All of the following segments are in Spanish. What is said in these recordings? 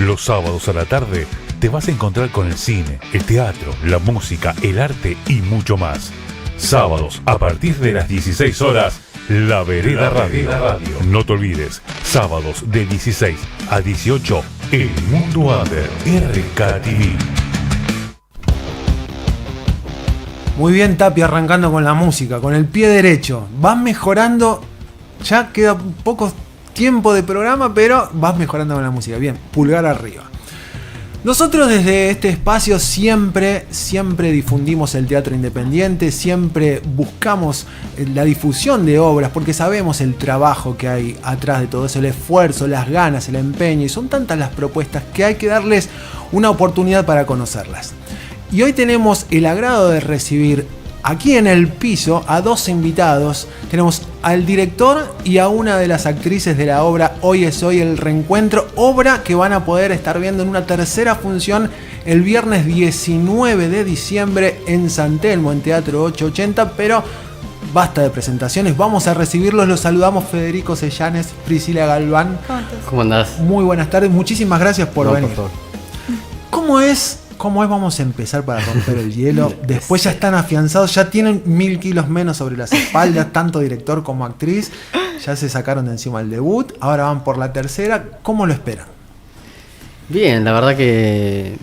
Los sábados a la tarde te vas a encontrar con el cine, el teatro, la música, el arte y mucho más. Sábados a partir de las 16 horas, La Vereda Radio. No te olvides, sábados de 16 a 18, El Mundo Under, RKTV. Muy bien, Tapi, arrancando con la música, con el pie derecho. Vas mejorando, ya queda poco tiempo de programa, pero vas mejorando con la música. Bien, pulgar arriba. Nosotros desde este espacio siempre difundimos el teatro independiente, siempre buscamos la difusión de obras, porque sabemos el trabajo que hay atrás de todo eso, el esfuerzo, las ganas, el empeño, y son tantas las propuestas que hay que darles una oportunidad para conocerlas. Y hoy tenemos el agrado de recibir aquí en el piso a dos invitados. Tenemos al director y a una de las actrices de la obra Hoy es Hoy el Reencuentro, obra que van a poder estar viendo en una tercera función el viernes 19 de diciembre en San Telmo, en Teatro 880, pero basta de presentaciones, vamos a recibirlos. Los saludamos Federico Sellanes, Priscila Galván. ¿Cómo andás? Muy buenas tardes, muchísimas gracias por venir. Por favor. ¿Cómo es? Vamos a empezar para romper el hielo? Después ya están afianzados, ya tienen 1000 kilos menos sobre las espaldas, tanto director como actriz. Ya se sacaron de encima el debut, ahora van por la tercera. ¿Cómo lo esperan? Bien, la verdad que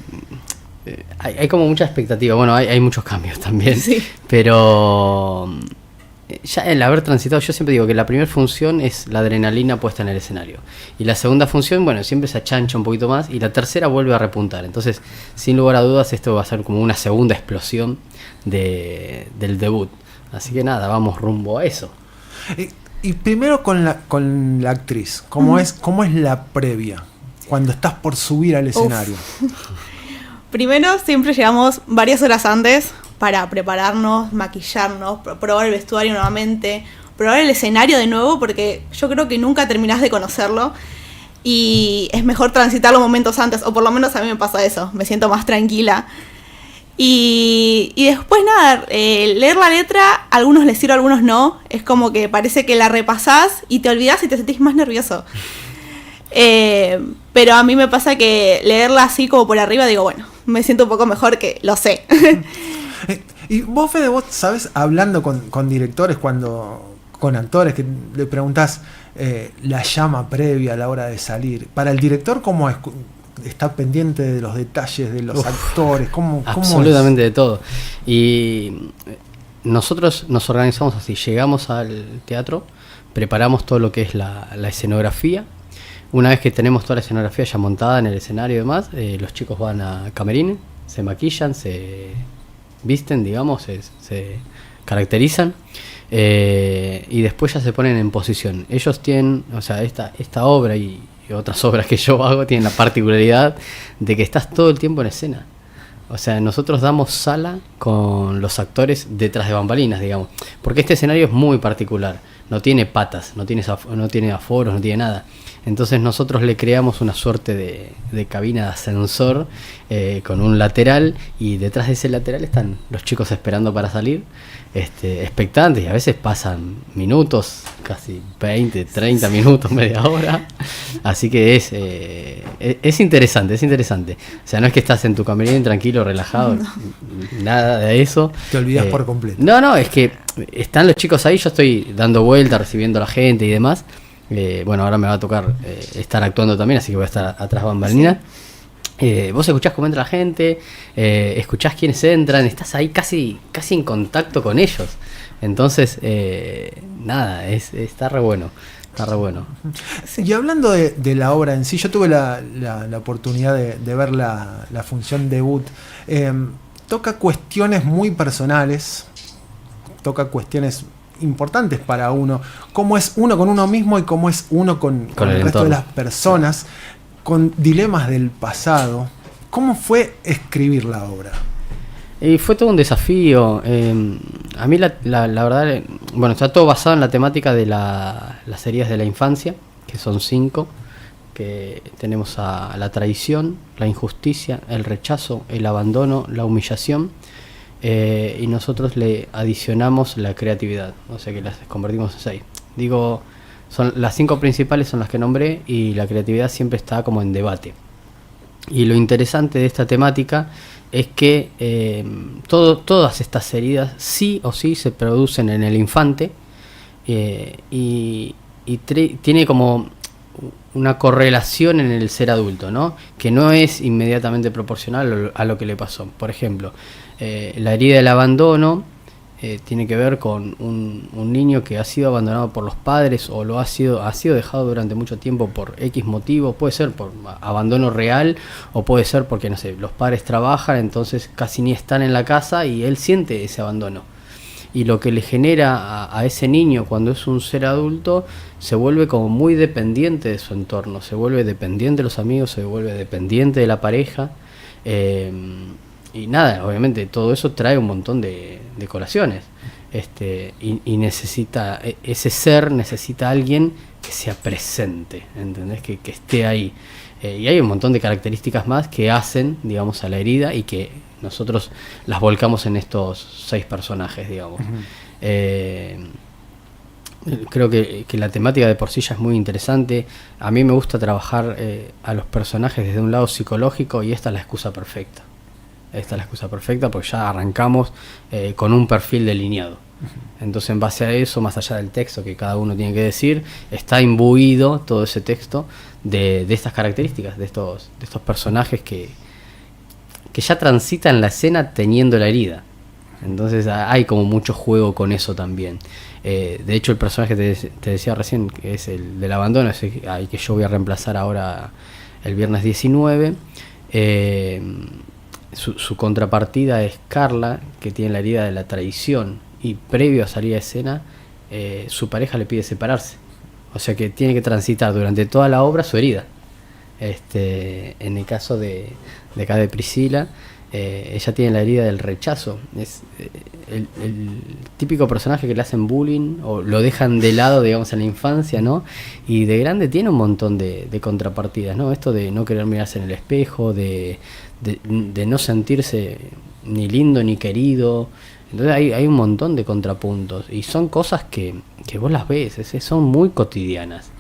hay como mucha expectativa. Bueno, hay muchos cambios también. Sí. Pero ya el haber transitado, yo siempre digo que la primera función es la adrenalina puesta en el escenario. Y la segunda función, bueno, siempre se achancha un poquito más. Y la tercera vuelve a repuntar. Entonces, sin lugar a dudas, esto va a ser como una segunda explosión del debut. Así que nada, vamos rumbo a eso. Y primero con la actriz, ¿cómo es la previa? Cuando estás por subir al escenario. Primero, siempre llegamos varias horas antes para prepararnos, maquillarnos, probar el vestuario nuevamente, probar el escenario de nuevo, porque yo creo que nunca terminás de conocerlo y es mejor transitar los momentos antes, o por lo menos a mí me pasa eso, me siento más tranquila. Y después nada, leer la letra, a algunos les sirve, a algunos no, es como que parece que la repasás y te olvidás y te sentís más nervioso. Pero a mí me pasa que leerla así como por arriba, digo, bueno, me siento un poco mejor, que lo sé. Y vos, Fede, vos sabés, hablando con directores, con actores, que le preguntás la llama previa a la hora de salir. Para el director, ¿cómo es? ¿Está pendiente de los detalles de los actores? ¿Cómo absolutamente es? De todo. Y nosotros nos organizamos así, llegamos al teatro, preparamos todo lo que es la escenografía. Una vez que tenemos toda la escenografía ya montada en el escenario y demás, los chicos van a camerines, se maquillan, se visten, digamos, se caracterizan, y después ya se ponen en posición. Ellos tienen, o sea, esta obra y otras obras que yo hago tienen la particularidad de que estás todo el tiempo en escena. O sea, nosotros damos sala con los actores detrás de bambalinas, digamos, porque este escenario es muy particular, no tiene patas, no tiene aforos, no tiene nada. Entonces nosotros le creamos una suerte de cabina de ascensor con un lateral, y detrás de ese lateral están los chicos esperando para salir, expectantes, y a veces pasan minutos, casi 20, 30 minutos, media hora. Así que es interesante. O sea, no es que estás en tu camerino tranquilo, relajado, nada de eso. Te olvidas por completo. No, es que están los chicos ahí, yo estoy dando vueltas, recibiendo a la gente y demás. Bueno, ahora me va a tocar estar actuando también, así que voy a estar atrás bambalinas. Vos escuchás cómo entra la gente, escuchás quiénes entran, estás ahí casi en contacto con ellos. Entonces, nada, está re bueno. Está re bueno. Y hablando de la obra en sí, yo tuve la oportunidad de ver la función debut. Toca cuestiones muy personales, toca cuestiones importantes para uno, cómo es uno con uno mismo y cómo es uno con el resto de las personas, con dilemas del pasado. ¿Cómo fue escribir la obra? Y fue todo un desafío. A mí la verdad, bueno, está todo basado en la temática de las heridas de la infancia, que son 5, que tenemos a la traición, la injusticia, el rechazo, el abandono, la humillación. Y nosotros le adicionamos la creatividad, o sea que las convertimos en 6. Digo, son las 5 principales son las que nombré, y la creatividad siempre está como en debate. Y lo interesante de esta temática es que todas estas heridas sí o sí se producen en el infante, y tiene como una correlación en el ser adulto, ¿no? Que no es inmediatamente proporcional a lo que le pasó. Por ejemplo, la herida del abandono tiene que ver con un niño que ha sido abandonado por los padres o ha sido dejado durante mucho tiempo por X motivo. Puede ser por abandono real o puede ser porque, no sé, los padres trabajan, entonces casi ni están en la casa y él siente ese abandono. Y lo que le genera a ese niño cuando es un ser adulto, se vuelve como muy dependiente de su entorno, se vuelve dependiente de los amigos, se vuelve dependiente de la pareja, y nada, obviamente todo eso trae un montón de colaciones, y necesita, ese ser necesita a alguien que sea presente, ¿entendés? Que esté ahí. Y hay un montón de características más que hacen, digamos, a la herida y que nosotros las volcamos en estos 6 personajes, digamos. Creo que la temática de por sí ya es muy interesante. A mí me gusta trabajar a los personajes desde un lado psicológico, y esta es la excusa perfecta. Esta es la excusa perfecta porque ya arrancamos con un perfil delineado. Entonces, en base a eso, más allá del texto que cada uno tiene que decir, está imbuido todo ese texto de estas características, de estos personajes que ya transitan la escena teniendo la herida. Entonces hay como mucho juego con eso también. De hecho, el personaje que te decía recién, que es el del abandono, es el que yo voy a reemplazar ahora el viernes 19, su contrapartida es Carla, que tiene la herida de la traición, y previo a salir a escena, su pareja le pide separarse. O sea que tiene que transitar durante toda la obra su herida. En el caso de acá de Priscila, ella tiene la herida del rechazo. Es el típico personaje que le hacen bullying o lo dejan de lado, digamos, en la infancia, ¿no? Y de grande tiene un montón de contrapartidas, ¿no? Esto de no querer mirarse en el espejo, de no sentirse ni lindo ni querido. Entonces hay un montón de contrapuntos y son cosas que vos las ves, son muy cotidianas,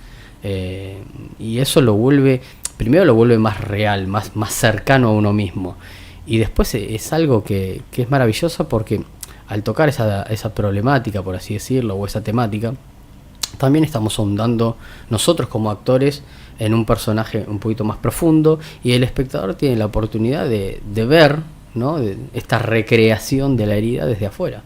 y eso lo vuelve más real, más cercano a uno mismo, y después es algo que es maravilloso porque al tocar esa problemática, por así decirlo, o esa temática, también estamos ahondando nosotros como actores en un personaje un poquito más profundo, y el espectador tiene la oportunidad de ver, ¿no?, de esta recreación de la herida desde afuera.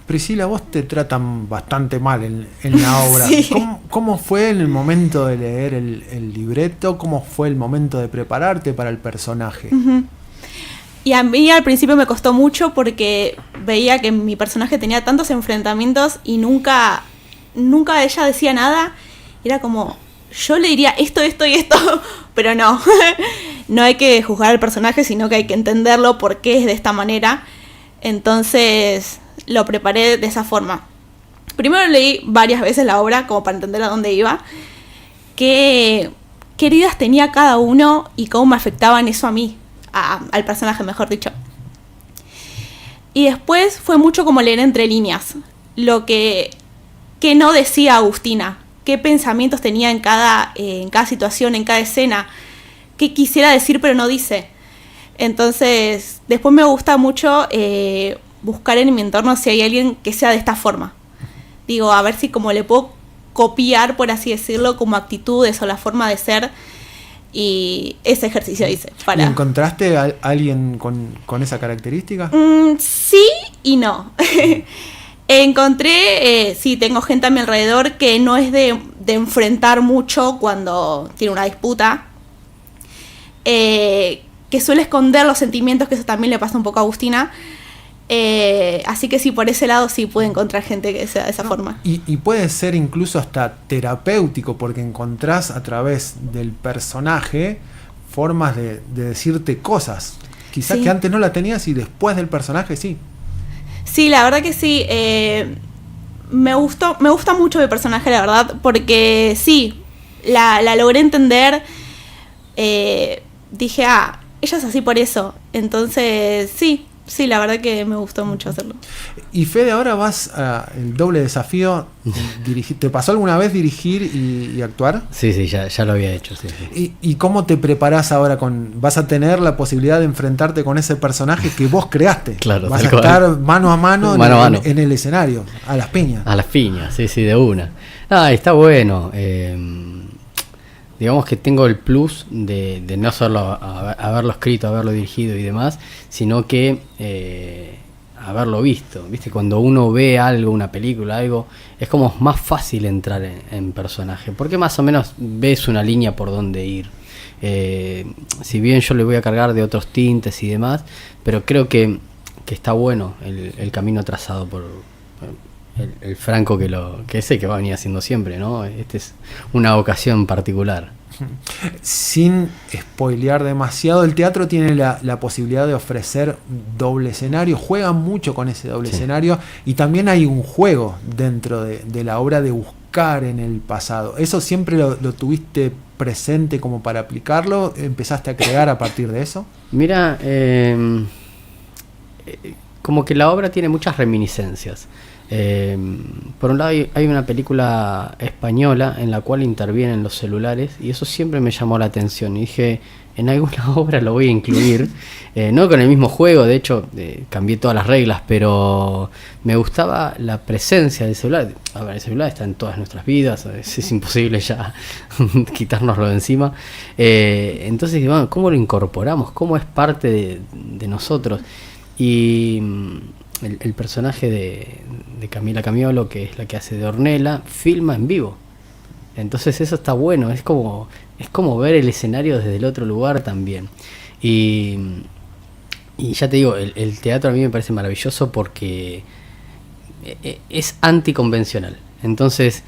Priscila, vos te tratan bastante mal en la obra. Sí. ¿Cómo fue en el momento de leer el libreto? ¿Cómo fue el momento de prepararte para el personaje? Uh-huh. Y a mí al principio me costó mucho porque veía que mi personaje tenía tantos enfrentamientos y nunca ella decía nada. Era como, yo le diría esto y esto, pero no. No hay que juzgar al personaje, sino que hay que entenderlo por qué es de esta manera. Entonces lo preparé de esa forma. Primero leí varias veces la obra como para entender a dónde iba, qué heridas tenía cada uno y cómo me afectaban eso a mí, al personaje, mejor dicho. Y después fue mucho como leer entre líneas lo que no decía Agustina, qué pensamientos tenía en cada situación, en cada escena, qué quisiera decir pero no dice. Entonces después me gusta mucho buscar en mi entorno si hay alguien que sea de esta forma. Digo, a ver si como le puedo copiar, por así decirlo, como actitudes o la forma de ser. Y ese ejercicio hice. ¿Y encontraste a alguien con esa característica? Sí y no. Encontré, sí, tengo gente a mi alrededor que no es de enfrentar mucho cuando tiene una disputa. Que suele esconder los sentimientos, que eso también le pasa un poco a Agustina. Así que sí, por ese lado sí pude encontrar gente que sea de esa forma. Y puede ser incluso hasta terapéutico, porque encontrás a través del personaje formas de decirte cosas. Quizás sí, que antes no la tenías y después del personaje sí. Sí, la verdad que sí. Me gusta mucho mi personaje, la verdad, porque sí, la logré entender. Dije, ella es así por eso. Entonces, sí, Sí, la verdad que me gustó mucho hacerlo. Y Fede, ahora vas el doble desafío. ¿Te pasó alguna vez dirigir y actuar? Sí, ya lo había hecho. Sí. ¿Y cómo te preparás ahora? Vas a tener la posibilidad de enfrentarte con ese personaje que vos creaste. Claro, vas a estar mano a mano, en el escenario, a las piñas. A las piñas, sí, de una. Está bueno. Digamos que tengo el plus de no solo haberlo escrito, haberlo dirigido y demás, sino que haberlo visto. ¿Viste? Cuando uno ve algo, una película, algo, es como más fácil entrar en personaje, porque más o menos ves una línea por donde ir. Si bien yo le voy a cargar de otros tintes y demás, pero creo que está bueno el camino trazado por el Franco que es el que va a venir haciendo siempre, ¿no? Este es una ocasión particular. Sin spoilear demasiado, el teatro tiene la posibilidad de ofrecer doble escenario, juegan mucho con ese doble escenario, y también hay un juego dentro de la obra de buscar en el pasado. ¿Eso siempre lo tuviste presente como para aplicarlo? ¿Empezaste a crear a partir de eso? Mira, como que la obra tiene muchas reminiscencias. Por un lado hay una película española en la cual intervienen los celulares, y eso siempre me llamó la atención, y dije, en alguna obra lo voy a incluir. No con el mismo juego, de hecho cambié todas las reglas, pero me gustaba la presencia del celular. A ver, el celular está en todas nuestras vidas, es imposible ya quitárnoslo de encima. Entonces, bueno, ¿cómo lo incorporamos? ¿Cómo es parte de nosotros? Y el personaje de Camila Camiolo, que es la que hace de Ornella, filma en vivo. Entonces eso está bueno, es como ver el escenario desde el otro lugar también. Y ya te digo, el teatro a mí me parece maravilloso porque es anticonvencional. Entonces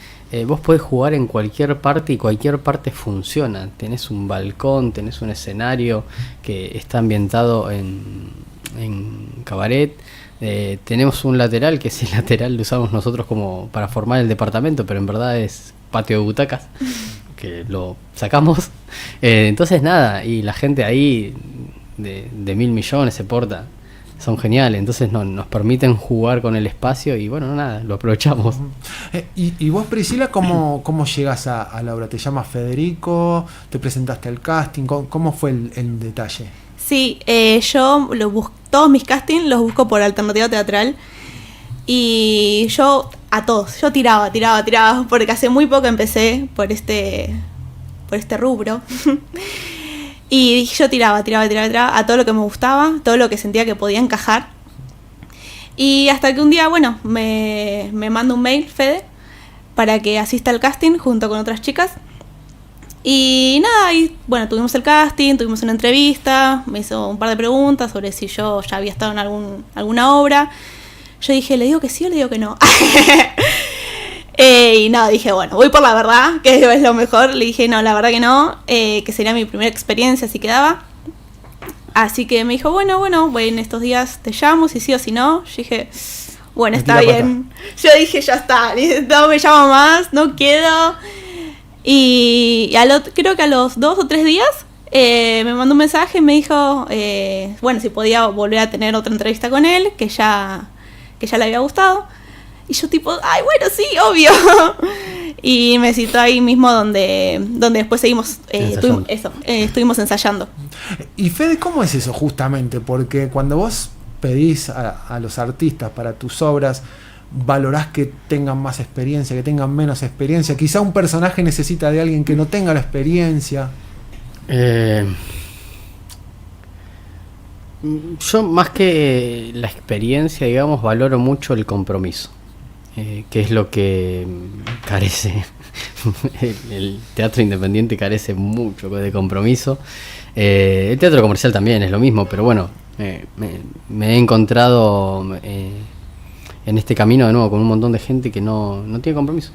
vos podés jugar en cualquier parte y cualquier parte funciona. Tenés un balcón, tenés un escenario que está ambientado en cabaret. Tenemos un lateral, que ese lateral lo usamos nosotros como para formar el departamento, pero en verdad es patio de butacas, que lo sacamos. Entonces nada, y la gente ahí de 1.000 millones se porta, son geniales, entonces nos permiten jugar con el espacio y bueno, nada, lo aprovechamos. ¿Y vos, Priscila, cómo llegas a la obra? ¿Te llamas Federico? ¿Te presentaste al casting? ¿Cómo fue el detalle? Sí, yo todos mis castings los busco por Alternativa Teatral, y yo tiraba, porque hace muy poco empecé por este rubro. Y yo tiraba a todo lo que me gustaba, todo lo que sentía que podía encajar. Y hasta que un día, bueno, me manda un mail Fede para que asista al casting junto con otras chicas. Y nada, y bueno, tuvimos el casting, tuvimos una entrevista, me hizo un par de preguntas sobre si yo ya había estado en alguna obra. Yo dije, ¿le digo que sí o le digo que no? Y nada, dije, bueno, voy por la verdad, que es lo mejor. Le dije, no, la verdad que no, que sería mi primera experiencia si quedaba. Así que me dijo, bueno, voy en estos días, te llamo, si sí o si no. Yo dije, bueno, está bien. Yo dije, ya está, no me llamo más, no quedo. Y creo que a los 2 o 3 días me mandó un mensaje y me dijo, bueno, si podía volver a tener otra entrevista con él, que ya le había gustado. Y yo tipo, ay, bueno, sí, obvio. Y me citó ahí mismo donde después seguimos, estuvimos ensayando. Y Fede, ¿cómo es eso justamente? Porque cuando vos pedís a los artistas para tus obras, valorás que tengan más experiencia, que tengan menos experiencia. Quizá un personaje necesita de alguien que no tenga la experiencia. Yo, más que la experiencia, digamos, valoro mucho el compromiso, que es lo que carece. El teatro independiente carece mucho de compromiso. El teatro comercial también es lo mismo, pero bueno, me he encontrado en este camino de nuevo con un montón de gente que no tiene compromiso.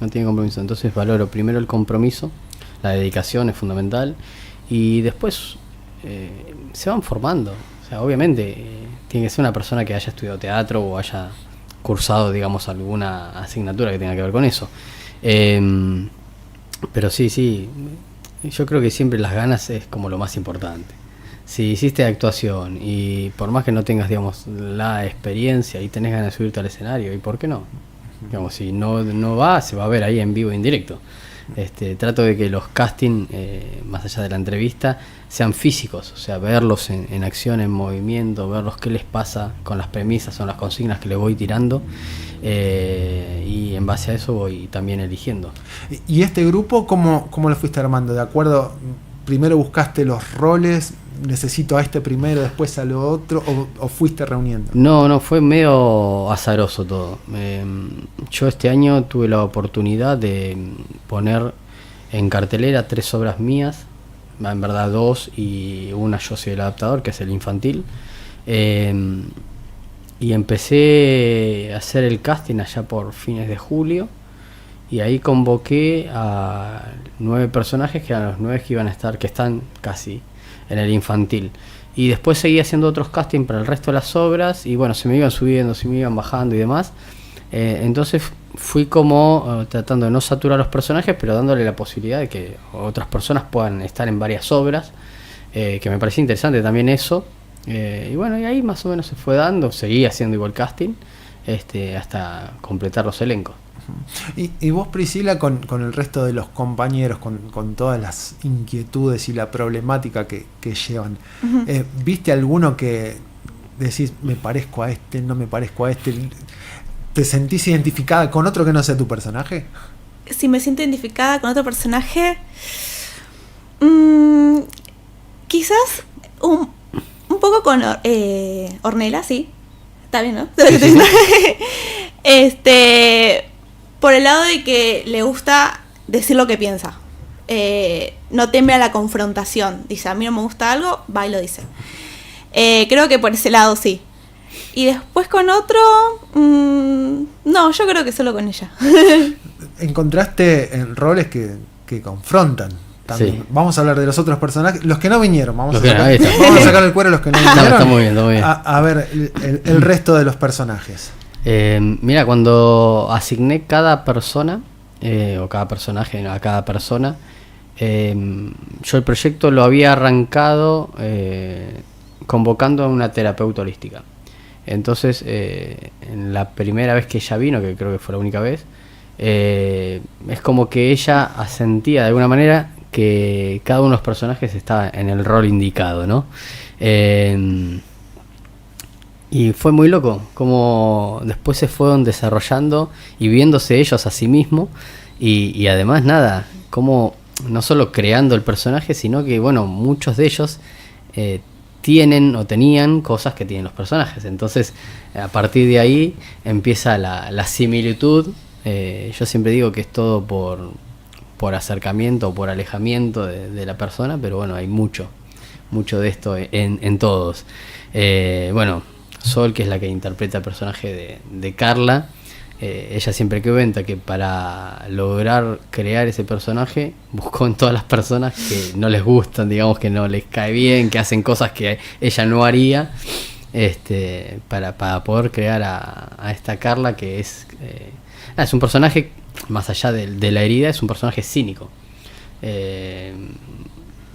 Entonces valoro primero el compromiso, la dedicación es fundamental, y después se van formando. O sea, obviamente tiene que ser una persona que haya estudiado teatro o haya cursado, digamos, alguna asignatura que tenga que ver con eso. Pero sí, yo creo que siempre las ganas es como lo más importante. Si hiciste actuación y por más que no tengas, digamos, la experiencia y tenés ganas de subirte al escenario, ¿y por qué no? Digamos, si no va, se va a ver ahí en vivo e en directo. Trato de que los castings, más allá de la entrevista, sean físicos, o sea, verlos en acción, en movimiento, verlos qué les pasa con las premisas o las consignas que les voy tirando, y en base a eso voy también eligiendo. ¿Y este grupo cómo lo fuiste armando? ¿De acuerdo? ¿Primero buscaste los roles? ¿Necesito a este primero, después a lo otro? ¿O fuiste reuniendo? No, fue medio azaroso todo. Yo este año tuve la oportunidad de poner en cartelera 3 obras mías, en verdad 2, y una yo soy el adaptador, que es el infantil. Y empecé a hacer el casting allá por fines de julio, y ahí convoqué a 9 personajes, que eran los 9 que iban a estar, que están casi en el infantil. Y después seguí haciendo otros castings para el resto de las obras, y bueno, se me iban subiendo, se me iban bajando y demás. Entonces fui como tratando de no saturar los personajes, pero dándole la posibilidad de que otras personas puedan estar en varias obras, que me parecía interesante también eso. Y bueno, y ahí más o menos se fue dando, seguí haciendo igual casting, hasta completar los elencos. Y vos, Priscila, con el resto de los compañeros, con todas las inquietudes y la problemática que llevan, ¿viste alguno que decís, me parezco a este, no me parezco a este? ¿Te sentís identificada con otro que no sea tu personaje? Si me siento identificada con otro personaje, quizás un poco con Ornella, sí. Está bien, ¿no? Sí. Por el lado de que le gusta decir lo que piensa. No teme a la confrontación. Dice, a mí no me gusta algo, va y lo dice. Creo que por ese lado sí. Y después con otro, no, yo creo que solo con ella. Encontraste en roles que confrontan también. Sí. Vamos a hablar de los otros personajes, los que no vinieron. Vamos a ahí está. sacar el cuero a los que no vinieron. Está muy bien, está muy bien. A ver, el resto de los personajes. Mira, cuando asigné cada persona, o cada personaje a cada persona, yo el proyecto lo había arrancado convocando a una terapeuta holística. Entonces, en la primera vez que ella vino, que creo que fue la única vez, es como que ella asentía de alguna manera que cada uno de los personajes estaba en el rol indicado, ¿no? Y fue muy loco, como después se fueron desarrollando y viéndose ellos a sí mismos, y además nada, como no solo creando el personaje, sino que bueno, muchos de ellos tienen o tenían cosas que tienen los personajes. Entonces a partir de ahí empieza la similitud. Yo siempre digo que es todo por acercamiento o por alejamiento de la persona, pero bueno, hay mucho de esto en todos. Bueno, Sol, que es la que interpreta el personaje de Carla, ella siempre cuenta que para lograr crear ese personaje buscó en todas las personas que no les gustan, digamos, que no les cae bien, que hacen cosas que ella no haría, para poder crear a esta Carla, que es un personaje, más allá de la herida, es un personaje cínico.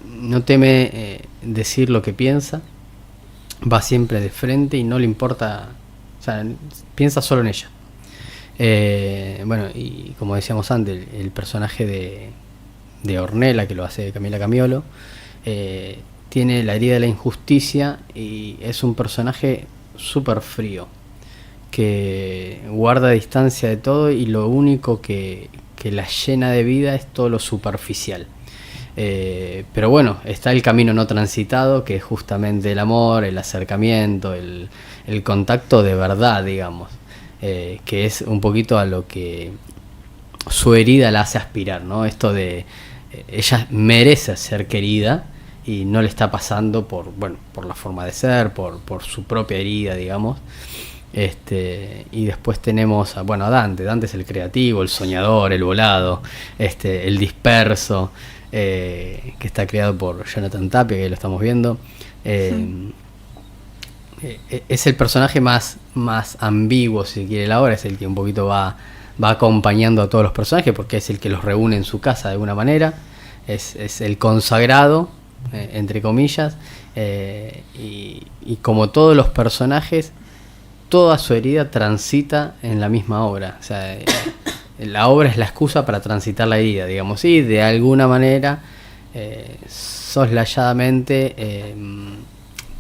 No teme decir lo que piensa, va siempre de frente y no le importa, o sea, piensa solo en ella. Bueno, y como decíamos antes, el personaje de Ornella, que lo hace Camila Camiolo, tiene la herida de la injusticia y es un personaje súper frío, que guarda distancia de todo, y lo único que la llena de vida es todo lo superficial. Pero bueno, está el camino no transitado, que es justamente el amor, el acercamiento, el contacto de verdad, digamos, que es un poquito a lo que su herida la hace aspirar, ¿no? Esto de ella merece ser querida y no le está pasando por la forma de ser, por su propia herida, digamos. Y después tenemos a Dante. Dante es el creativo, el soñador, el volado, el disperso, que está creado por Jonathan Tapia, que lo estamos viendo. Es el personaje más ambiguo, si quiere, la obra. Es el que un poquito va acompañando a todos los personajes, porque es el que los reúne en su casa de alguna manera. Es el consagrado, entre comillas, y como todos los personajes, toda su herida transita en la misma obra. O sea, la obra es la excusa para transitar la herida, digamos, y de alguna manera, soslayadamente,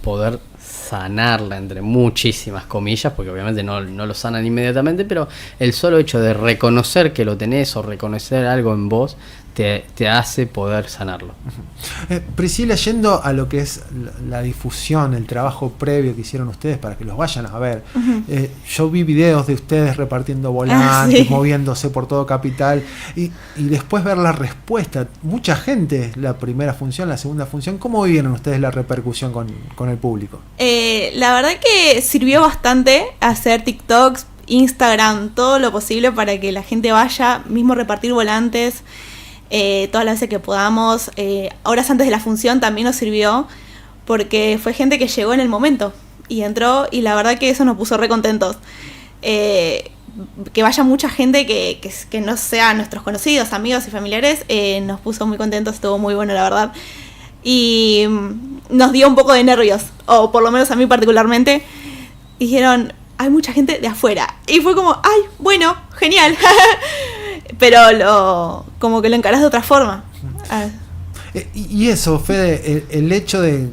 poder sanarla, entre muchísimas comillas, porque obviamente no lo sanan inmediatamente, pero el solo hecho de reconocer que lo tenés o reconocer algo en vos te hace poder sanarlo. Priscila, yendo a lo que es la difusión, el trabajo previo que hicieron ustedes para que los vayan a ver, yo vi videos de ustedes repartiendo volantes, moviéndose por todo Capital, y después ver la respuesta. Mucha gente, la primera función, la segunda función, ¿cómo vivieron ustedes la repercusión con el público? La verdad que sirvió bastante hacer TikToks, Instagram, todo lo posible para que la gente vaya, mismo repartir volantes, todas las veces que podamos. Horas antes de la función también nos sirvió, porque fue gente que llegó en el momento y entró, y la verdad que eso nos puso re contentos. Que vaya mucha gente que no sean nuestros conocidos, amigos y familiares, nos puso muy contentos, estuvo muy bueno, la verdad. Y nos dio un poco de nervios, o por lo menos a mí particularmente. Dijeron, hay mucha gente de afuera, y fue como, ay, bueno, genial. Pero como que lo encarás de otra forma. Y eso, Fede, el hecho de...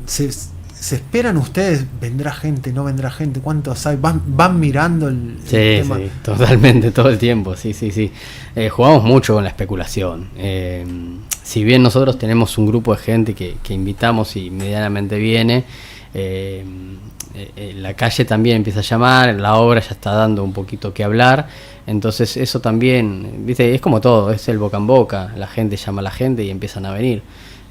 ¿Se esperan ustedes? ¿Vendrá gente? ¿No vendrá gente? ¿Cuántos hay? ¿Van mirando el tema? Sí, totalmente, todo el tiempo, sí. Jugamos mucho con la especulación. Si bien nosotros tenemos un grupo de gente que invitamos y medianamente viene, la calle también empieza a llamar, la obra ya está dando un poquito que hablar, entonces eso también, viste, es como todo, es el boca en boca, la gente llama a la gente y empiezan a venir.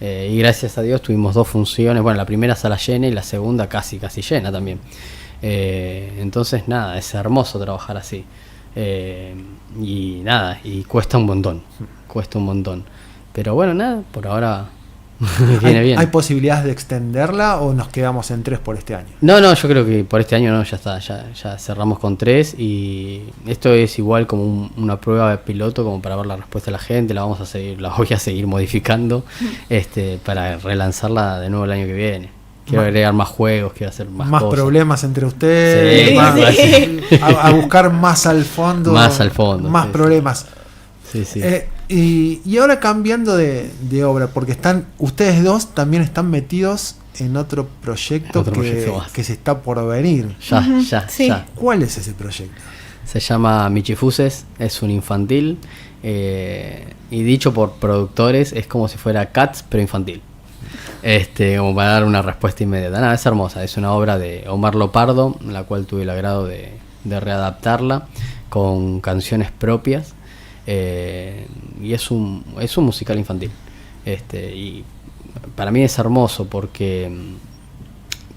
Y gracias a Dios tuvimos 2 funciones, bueno, la primera sala llena y la segunda casi llena también. Entonces nada, es hermoso trabajar así. Y nada, y cuesta un montón. Pero bueno, nada, por ahora viene bien. ¿Hay posibilidades de extenderla o nos quedamos en 3 por este año? No, yo creo que por este año no, ya está, ya cerramos con 3, y esto es igual como una prueba de piloto, como para ver la respuesta de la gente. La voy a seguir modificando para relanzarla de nuevo el año que viene. Quiero agregar más juegos, quiero hacer más cosas. Problemas entre ustedes, sí. A buscar más al fondo. Más problemas. Sí. Y ahora cambiando de obra, porque ustedes dos también están metidos en otro proyecto que se está por venir. Ya. ¿Cuál es ese proyecto? Se llama Michifuses, es un infantil, y dicho por productores es como si fuera Cats pero infantil. Como para dar una respuesta inmediata. Nada, es hermosa, es una obra de Omar Lopardo, la cual tuve el agrado de readaptarla con canciones propias. Y es un musical infantil, y para mí es hermoso porque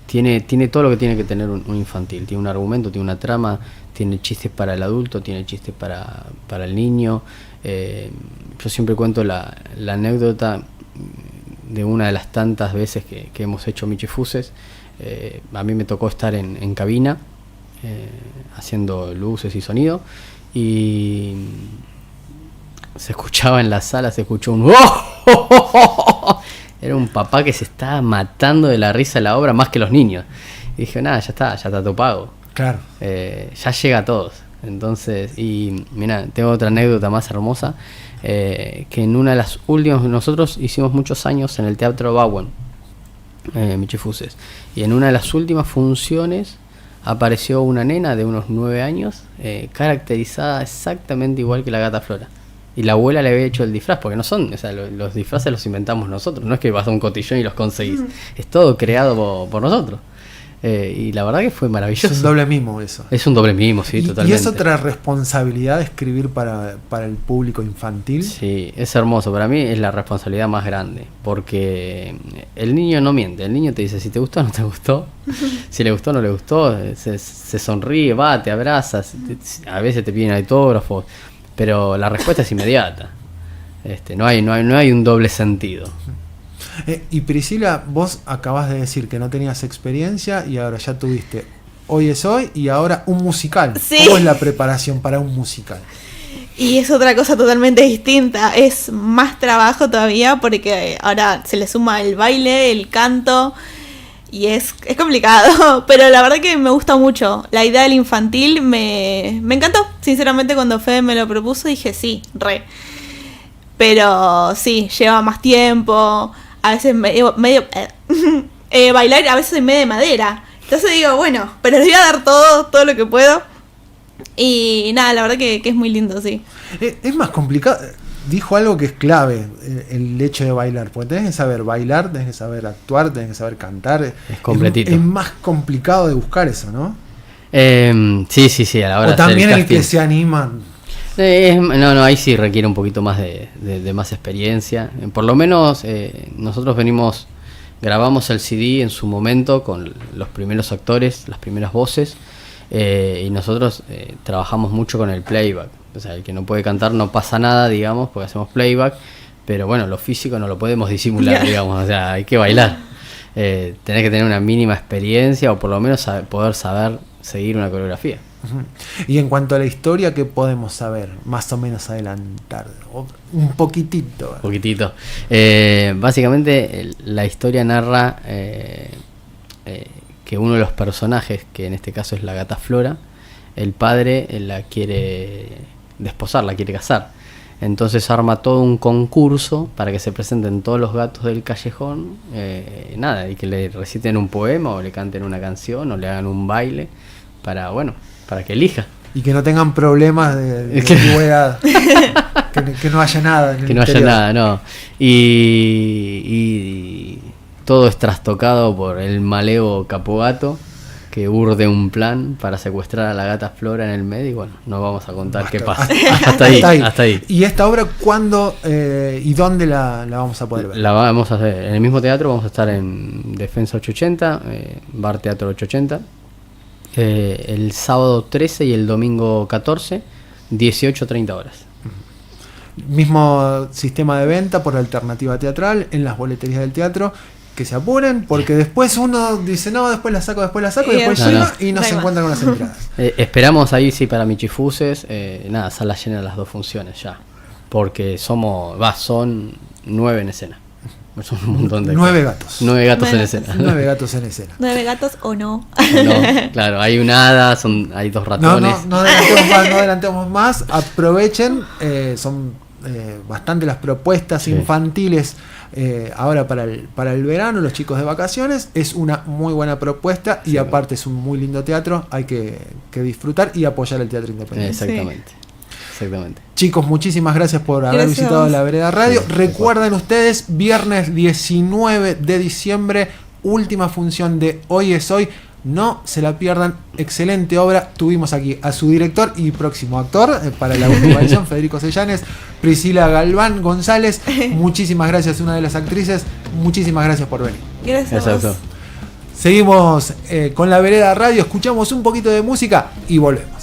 tiene todo lo que tiene que tener un infantil. Tiene un argumento, tiene una trama, tiene chistes para el adulto, tiene chistes para el niño. Yo siempre cuento la anécdota de una de las tantas veces que hemos hecho Michifuses. A mí me tocó estar en cabina haciendo luces y sonido, y se escuchaba en la sala, se escuchó un ¡oh! Era un papá que se estaba matando de la risa de la obra más que los niños. Y dije, nada, ya está todo pago. Claro. Ya llega a todos. Entonces, y mira, tengo otra anécdota más hermosa, que en una de las últimas, nosotros hicimos muchos años en el Teatro Bauen, Michifuses, y en una de las últimas funciones apareció una nena de unos 9 años, caracterizada exactamente igual que la gata Flora. Y la abuela le había hecho el disfraz, porque no son, o sea, los disfraces los inventamos nosotros, no es que vas a un cotillón y los conseguís, es todo creado por nosotros. Y la verdad que fue maravilloso. Es un doble mimo eso. Es un doble mimo, sí, totalmente. ¿Y es otra responsabilidad de escribir para el público infantil? Sí, es hermoso. Para mí es la responsabilidad más grande, porque el niño no miente. El niño te dice si te gustó o no te gustó, si le gustó o no le gustó, se sonríe, va, te abraza, a veces te piden autógrafos, pero la respuesta es inmediata. No hay un doble sentido. Y Priscila, vos acabas de decir que no tenías experiencia y ahora ya tuviste Hoy es Hoy y ahora un musical. Sí. ¿Cómo es la preparación para un musical? Y es otra cosa totalmente distinta. Es más trabajo todavía porque ahora se le suma el baile, el canto. Y es complicado. Pero la verdad que me gusta mucho. La idea del infantil me encantó. Sinceramente, cuando Fede me lo propuso, dije sí, re. Pero sí, lleva más tiempo. A veces bailar a veces en medio de madera. Entonces digo, bueno, pero les voy a dar todo lo que puedo. Y nada, la verdad que es muy lindo, sí. Es más complicado. Dijo algo que es clave, el hecho de bailar. Porque tenés que saber bailar, tenés que saber actuar, tenés que saber cantar. Es completito. Es más complicado de buscar eso, ¿no? Sí, a la hora o de también hacer el que se anima. No, ahí sí requiere un poquito más de más experiencia. Por lo menos nosotros grabamos el CD en su momento con los primeros actores, las primeras voces, y nosotros trabajamos mucho con el playback. O sea, el que no puede cantar no pasa nada, digamos, porque hacemos playback, pero bueno, lo físico no lo podemos disimular, digamos, o sea, hay que bailar. Tenés que tener una mínima experiencia o por lo menos poder saber seguir una coreografía. Y en cuanto a la historia, ¿qué podemos saber? Más o menos adelantar. Un poquitito. Poquitito. Básicamente la historia narra que uno de los personajes, que en este caso es la gata Flora, el padre la quiere desposar, la quiere casar. Entonces arma todo un concurso para que se presenten todos los gatos del callejón, y que le reciten un poema o le canten una canción o le hagan un baile para que elija. Y que no tengan problemas de antigüedad. que no haya nada. Que no haya nada, no. Y todo es trastocado por el malevo Capogato, que urde un plan para secuestrar a la gata Flora en el medio. Y bueno, no vamos a contar qué pasa. Hasta ahí. ¿Y esta obra cuándo y dónde la vamos a poder ver? La vamos a hacer en el mismo teatro. Vamos a estar en Defensa 880, Bar Teatro 880. El sábado 13 y el domingo 14, 18:30 horas. Mismo sistema de venta por alternativa teatral en las boleterías del teatro. Que se apuren, porque después uno dice, no, después la saco, y después llega y no se encuentra con las entradas. Esperamos ahí sí para Michifuses, sala llena las 2 funciones ya, porque son 9 en escena. Son un montón de 9 gatos. 9 gatos en escena. 9 gatos en escena. 9 gatos o no. No, claro, hay un hada, hay 2 ratones. No adelantemos más. Aprovechen, son bastante las propuestas infantiles ahora para el verano, los chicos de vacaciones. Es una muy buena propuesta y aparte es un muy lindo teatro. Hay que disfrutar y apoyar el teatro independiente. Exactamente. Chicos, muchísimas gracias por haber visitado La Vereda Radio. Recuerden ustedes, viernes 19 de diciembre, última función de Hoy es Hoy. No se la pierdan, excelente obra. Tuvimos aquí a su director y próximo actor para la última edición, Federico Sellanes, Priscila Galván González. Muchísimas gracias, una de las actrices. Muchísimas gracias por venir. Gracias a vos. Seguimos con La Vereda Radio, escuchamos un poquito de música y volvemos.